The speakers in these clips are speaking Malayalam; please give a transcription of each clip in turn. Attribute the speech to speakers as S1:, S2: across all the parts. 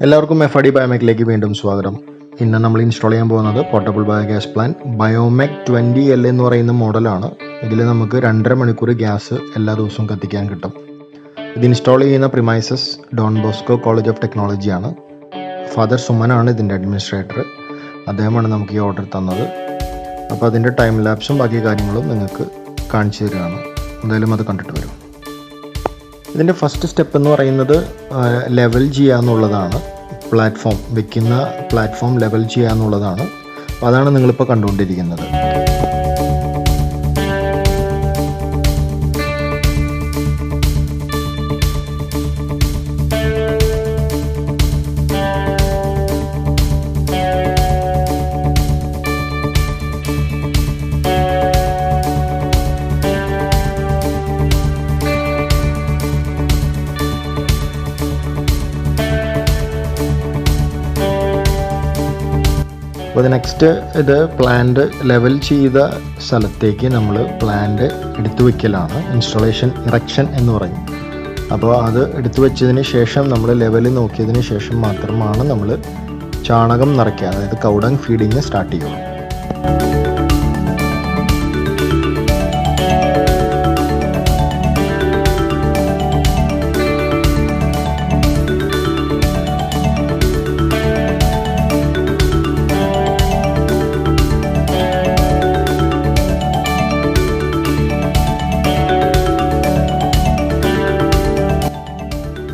S1: എല്ലാവർക്കും FRD ബയോമെക്കിലേക്ക് വീണ്ടും സ്വാഗതം. ഇന്ന് നമ്മൾ ഇൻസ്റ്റാൾ ചെയ്യാൻ പോകുന്നത് portable biogas plant Biomech 20L എന്ന് പറയുന്ന മോഡലാണ്. ഇതിൽ നമുക്ക് 2.5 മണിക്കൂർ ഗ്യാസ് എല്ലാ ദിവസവും കത്തിക്കാൻ കിട്ടും. ഇത് ഇൻസ്റ്റാൾ ചെയ്യുന്ന premises Don Bosco college of ടെക്നോളജിയാണ്. ഫാദർ സുമനാണ് ഇതിൻ്റെ അഡ്മിനിസ്ട്രേറ്റർ. അദ്ദേഹമാണ് നമുക്ക് ഈ ഓർഡർ തന്നത്. അപ്പോൾ അതിൻ്റെ ടൈം ലാപ്സും ബാക്കി കാര്യങ്ങളും നിങ്ങൾക്ക് കാണിച്ചു തരികയാണ്. എന്തായാലും അത് കണ്ടിട്ട് വരും. ഇതിൻ്റെ ഫസ്റ്റ് സ്റ്റെപ്പ് എന്ന് പറയുന്നത് ലെവൽ ചെയ്യുക എന്നുള്ളതാണ്. വെക്കുന്ന പ്ലാറ്റ്ഫോം ലെവൽ ചെയ്യുക എന്നുള്ളതാണ്. അപ്പോൾ അതാണ് നിങ്ങളിപ്പോൾ കണ്ടുകൊണ്ടിരിക്കുന്നത്. അപ്പോൾ നെക്സ്റ്റ് ഇത് പ്ലാന്റ് ലെവൽ ചെയ്ത സ്ഥലത്തേക്ക് നമ്മൾ പ്ലാന്റ് എടുത്തു വയ്ക്കലാണ്. ഇറക്ഷൻ എന്ന് പറയും. അപ്പോൾ അത് എടുത്തു വെച്ചതിന് ശേഷം നമ്മൾ ലെവൽ നോക്കിയതിന് ശേഷം മാത്രമാണ് നമ്മൾ ചാണകം നിറയ്ക്കുക, അതായത് കൗഡങ് ഫീഡിങ് സ്റ്റാർട്ട് ചെയ്യുള്ളൂ.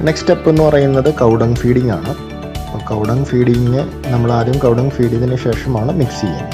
S1: നെക്സ്റ്റ് സ്റ്റെപ്പ് എന്ന് പറയുന്നത് കൗഡങ് ഫീഡിംഗ് ആണ്. അപ്പോൾ കൗഡങ് ഫീഡിങ് നമ്മൾ ആദ്യം കൗഡങ് ഫീഡ് ചെയ്തതിന് ശേഷമാണ് മിക്സ് ചെയ്യുന്നത്.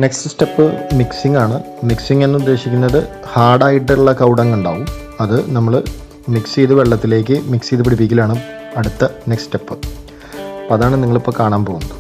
S1: നെക്സ്റ്റ് സ്റ്റെപ്പ് മിക്സിംഗ് ആണ്. മിക്സിംഗ് എന്ന് ഉദ്ദേശിക്കുന്നത് ഹാർഡായിട്ടുള്ള കൗഡങ് ഉണ്ടാവും. അത് നമ്മൾ മിക്സ് ചെയ്ത് പിടിപ്പിക്കലാണ് അടുത്ത നെക്സ്റ്റ് സ്റ്റെപ്പ്. അപ്പോൾ അതാണ് നിങ്ങളിപ്പോൾ കാണാൻ പോകുന്നത്.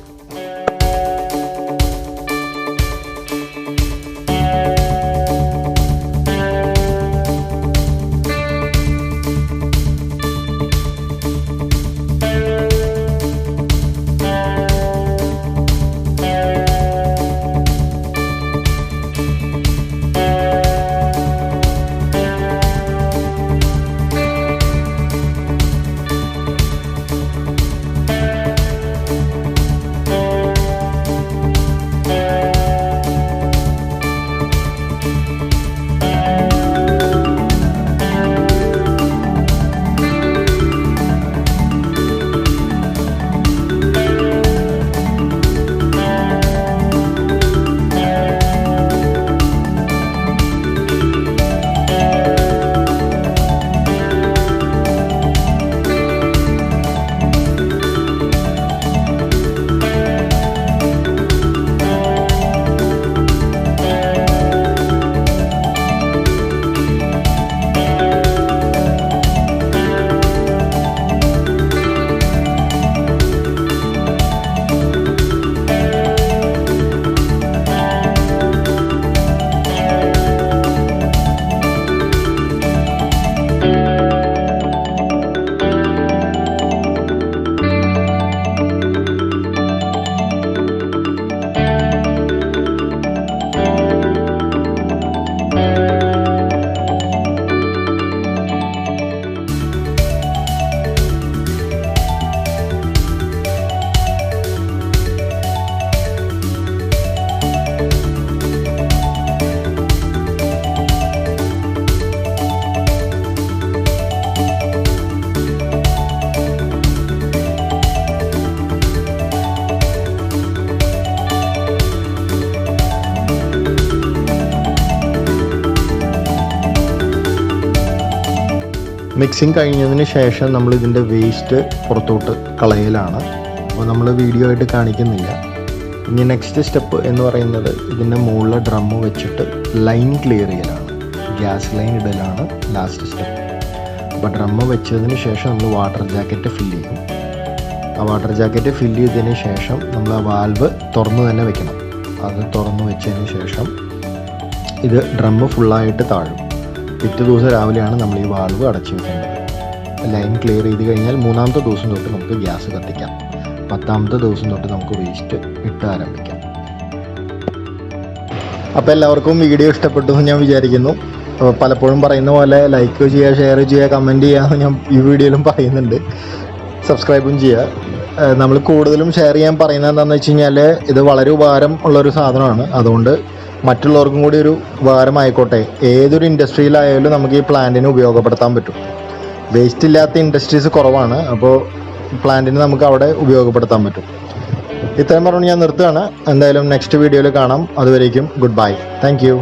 S1: മിക്സിങ് കഴിഞ്ഞതിന് ശേഷം നമ്മൾ ഇതിൻ്റെ വേസ്റ്റ് പുറത്തോട്ട് കളയലാണ്. അപ്പോൾ നമ്മൾ വീഡിയോ ആയിട്ട് കാണിക്കുന്നില്ല. ഇനി നെക്സ്റ്റ് സ്റ്റെപ്പ് എന്ന് പറയുന്നത് ഇതിൻ്റെ മുകളിൽ ഡ്രമ്മ് വെച്ചിട്ട് ലൈൻ ക്ലിയർ ചെയ്യലാണ്. ഗ്യാസ് ലൈൻ ഇടലാണ് ലാസ്റ്റ് സ്റ്റെപ്പ്. അപ്പോൾ ഡ്രമ്മ് വെച്ചതിന് ശേഷം നമ്മൾ വാട്ടർ ജാക്കറ്റ് ഫില്ല് ചെയ്യും. ആ വാട്ടർ ജാക്കറ്റ് ഫില്ല് ചെയ്തതിന് ശേഷം നമ്മൾ ആ വാൽവ് തുറന്ന് തന്നെ വെക്കണം. അത് തുറന്ന് വെച്ചതിന് ശേഷം ഇത് ഡ്രമ്മ് ഫുള്ളായിട്ട് താഴും. പിറ്റേ ദിവസം രാവിലെയാണ് നമ്മൾ ഈ വാൽവ് അടച്ചു വെക്കേണ്ടത്. ലൈൻ ക്ലിയർ ചെയ്ത് കഴിഞ്ഞാൽ 3-ാമത്തെ ദിവസം തൊട്ട് നമുക്ക് ഗ്യാസ് കത്തിക്കാം. 10-ാമത്തെ ദിവസം തൊട്ട് നമുക്ക് വേസ്റ്റ് ഇട്ട് ആരംഭിക്കാം. അപ്പോൾ എല്ലാവർക്കും വീഡിയോ ഇഷ്ടപ്പെട്ടു എന്ന് ഞാൻ വിചാരിക്കുന്നു. പലപ്പോഴും പറയുന്ന പോലെ ലൈക്ക് ചെയ്യുക, ഷെയർ ചെയ്യുക, കമൻറ്റ് ചെയ്യുക ഞാൻ ഈ വീഡിയോയിലും പറയുന്നുണ്ട്. സബ്സ്ക്രൈബും ചെയ്യുക. നമ്മൾ കൂടുതലും ഷെയർ ചെയ്യാൻ പറയുന്നത് എന്താണെന്ന് വെച്ച് കഴിഞ്ഞാൽ ഇത് വളരെ ഉപകാരം ഉള്ളൊരു സാധനമാണ്. അതുകൊണ്ട് മറ്റുള്ളവർക്കും കൂടി ഒരു ഉപകാരമായിക്കോട്ടെ. ഏതൊരു ഇൻഡസ്ട്രിയിലായാലും നമുക്ക് ഈ പ്ലാന്റിനെ ഉപയോഗപ്പെടുത്താൻ പറ്റും. വേസ്റ്റ് ഇല്ലാത്ത ഇൻഡസ്ട്രീസ് കുറവാണ്. അപ്പോൾ പ്ലാന്റിന് നമുക്ക് അവിടെ ഉപയോഗപ്പെടുത്താൻ പറ്റും. ഇത്രയും പറഞ്ഞു ഞാൻ നിർത്തുകയാണ്. എന്തായാലും നെക്സ്റ്റ് വീഡിയോയിൽ കാണാം. അതുവരേക്കും ഗുഡ് ബൈ. Thank you.